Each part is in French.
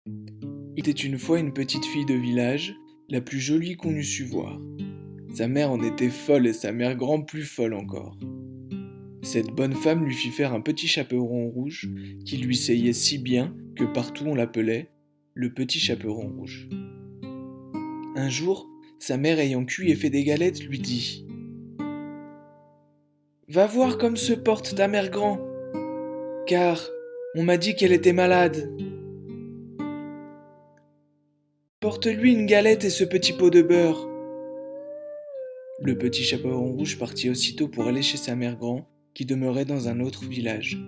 Il était une fois une petite fille de village, la plus jolie qu'on eût su voir. Sa mère en était folle et sa mère grand plus folle encore. Cette bonne femme lui fit faire un petit chaperon rouge qui lui seyait si bien que partout on l'appelait le petit chaperon rouge. Un jour, sa mère ayant cuit et fait des galettes lui dit: Va voir comme se porte ta mère grand, car on m'a dit qu'elle était malade. Porte-lui une galette et ce petit pot de beurre. Le petit chaperon rouge partit aussitôt pour aller chez sa mère grand, qui demeurait dans un autre village.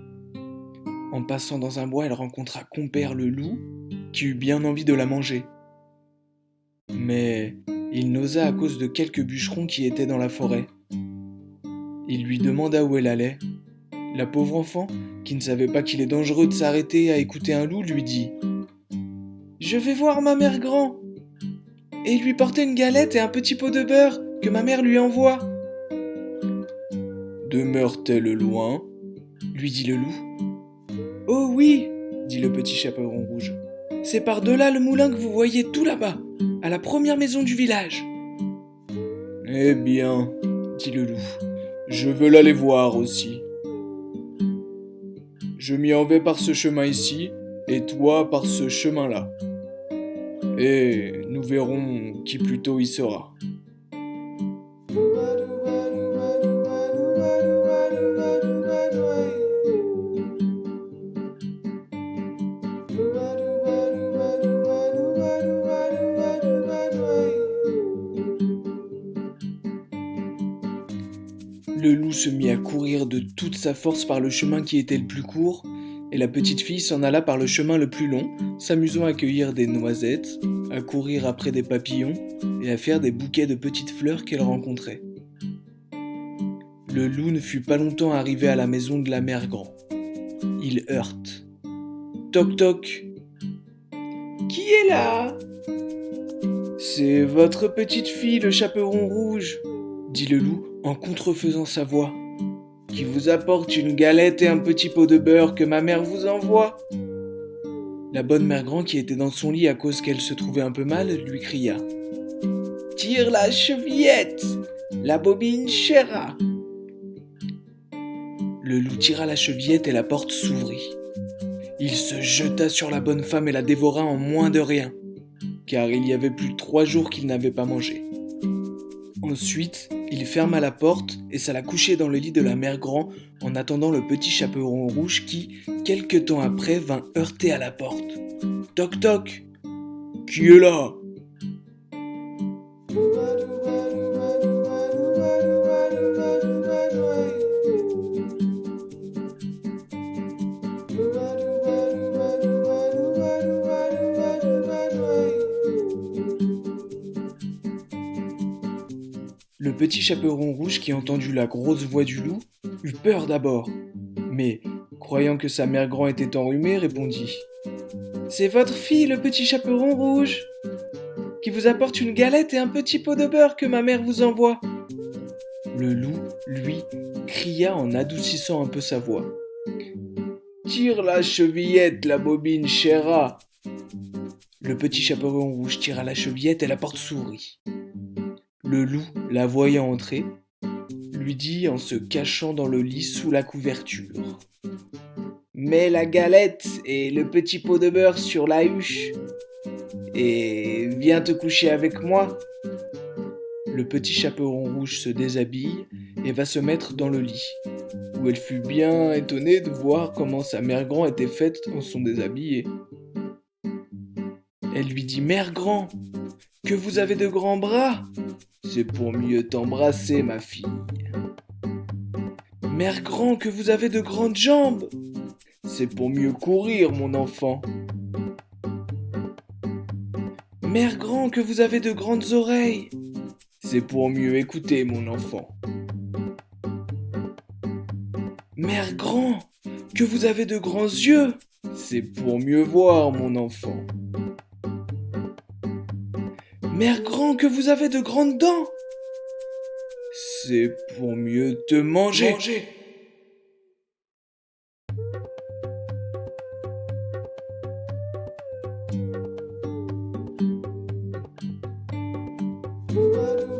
En passant dans un bois, elle rencontra Compère le loup, qui eut bien envie de la manger. Mais il n'osa à cause de quelques bûcherons qui étaient dans la forêt. Il lui demanda où elle allait. La pauvre enfant, qui ne savait pas qu'il est dangereux de s'arrêter à écouter un loup, lui dit: Je vais voir ma mère grand, et lui porter une galette et un petit pot de beurre que ma mère lui envoie. Demeure-t-elle loin? Lui dit le loup. Oh oui, dit le petit chaperon rouge. C'est par-delà le moulin que vous voyez tout là-bas, à la première maison du village. Eh bien, dit le loup, je veux l'aller voir aussi. Je m'y en vais par ce chemin ici, et toi par ce chemin-là. Et nous verrons qui plus tôt y sera. Le loup se mit à courir de toute sa force par le chemin qui était le plus court, et la petite fille s'en alla par le chemin le plus long, s'amusant à cueillir des noisettes, à courir après des papillons et à faire des bouquets de petites fleurs qu'elle rencontrait. Le loup ne fut pas longtemps arrivé à la maison de la mère grand. Il heurte. Toc toc. Qui est là? C'est votre petite fille, le chaperon rouge, dit le loup en contrefaisant sa voix, qui vous apporte une galette et un petit pot de beurre que ma mère vous envoie. La bonne mère grand, qui était dans son lit à cause qu'elle se trouvait un peu mal, lui cria: Tire la chevillette, la bobine chera. Le loup tira la chevillette et la porte s'ouvrit. Il se jeta sur la bonne femme et la dévora en moins de rien, car il y avait plus de 3 jours qu'il n'avait pas mangé. Ensuite, il ferma la porte et s'alla coucher dans le lit de la mère grand en attendant le petit chaperon rouge qui, quelque temps après, vint heurter à la porte. Toc toc. Qui est là? Le petit chaperon rouge qui entendit la grosse voix du loup eut peur d'abord, mais, croyant que sa mère grand était enrhumée, répondit: C'est votre fille, le petit chaperon rouge, qui vous apporte une galette et un petit pot de beurre que ma mère vous envoie. Le loup, lui, cria en adoucissant un peu sa voix: Tire la chevillette, la bobine chera. Le petit chaperon rouge tira la chevillette et la porte s'ouvrit. Le loup, la voyant entrer, lui dit en se cachant dans le lit sous la couverture: Mets la galette et le petit pot de beurre sur la huche et viens te coucher avec moi. Le petit chaperon rouge se déshabille et va se mettre dans le lit, où elle fut bien étonnée de voir comment sa mère grand était faite en son déshabillé. Elle lui dit: Mère grand, que vous avez de grands bras! C'est pour mieux t'embrasser, ma fille. Mère grand, que vous avez de grandes jambes! C'est pour mieux courir, mon enfant. Mère grand, que vous avez de grandes oreilles! C'est pour mieux écouter, mon enfant. Mère grand, que vous avez de grands yeux! C'est pour mieux voir, mon enfant. Mère grand, que vous avez de grandes dents! C'est pour mieux te manger. Troubadour.